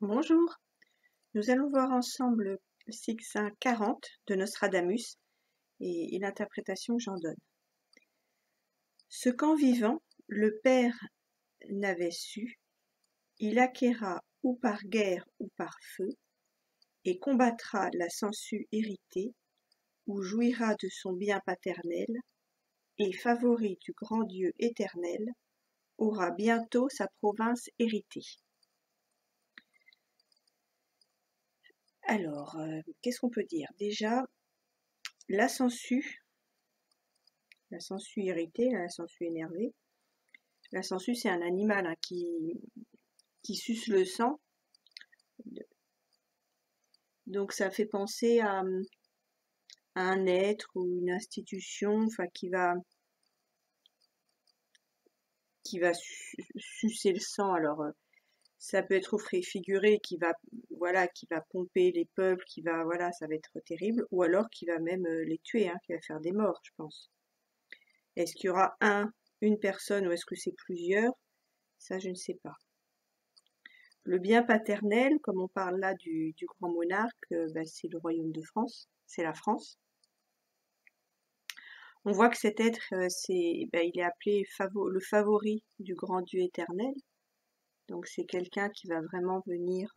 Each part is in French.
Bonjour, nous allons voir ensemble le Sixième 40 de Nostradamus et l'interprétation que j'en donne. Ce qu'en vivant, le Père n'avait su, il acquérera ou par guerre ou par feu, et combattra la sangsue héritée, ou jouira de son bien paternel, et favori du grand Dieu éternel, aura bientôt sa province héritée. Alors, qu'est-ce qu'on peut dire? Déjà, la sangsue irritée, la sangsue énervée. La sangsue, c'est un animal qui suce le sang. Donc ça fait penser à un être ou une institution, enfin qui va sucer le sang. Alors ça peut être au figuré, qui va pomper les peuples, ça va être terrible, ou alors qui va même les tuer, qui va faire des morts, je pense. Est-ce qu'il y aura une personne ou est-ce que c'est plusieurs? Ça, je ne sais pas. Le bien paternel, comme on parle là du grand monarque, c'est le royaume de France, c'est la France. On voit que cet être, il est appelé le favori du grand Dieu éternel. Donc c'est quelqu'un qui va vraiment venir,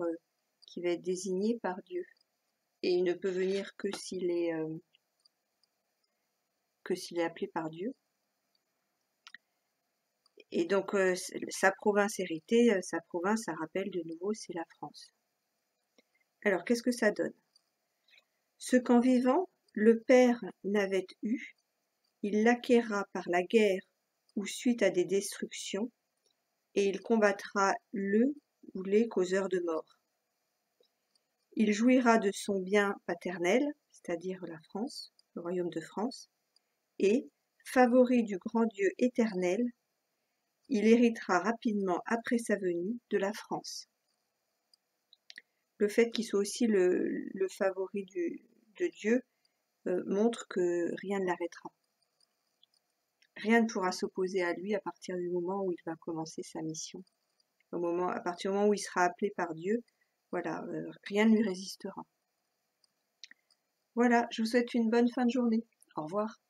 qui va être désigné par Dieu. Et il ne peut venir que s'il est appelé par Dieu. Et donc sa province héritée, ça rappelle de nouveau, c'est la France. Alors qu'est-ce que ça donne? Ce qu'en vivant, le Père n'avait eu, il l'acquérera par la guerre ou suite à des destructions, et il combattra le ou les causeurs de mort. Il jouira de son bien paternel, c'est-à-dire la France, le royaume de France, et, favori du grand Dieu éternel, il héritera rapidement après sa venue de la France. Le fait qu'il soit aussi le favori de Dieu montre que rien ne l'arrêtera. Rien ne pourra s'opposer à lui à partir du moment où il va commencer sa mission. À partir du moment où il sera appelé par Dieu, rien ne lui résistera. Voilà, je vous souhaite une bonne fin de journée. Au revoir.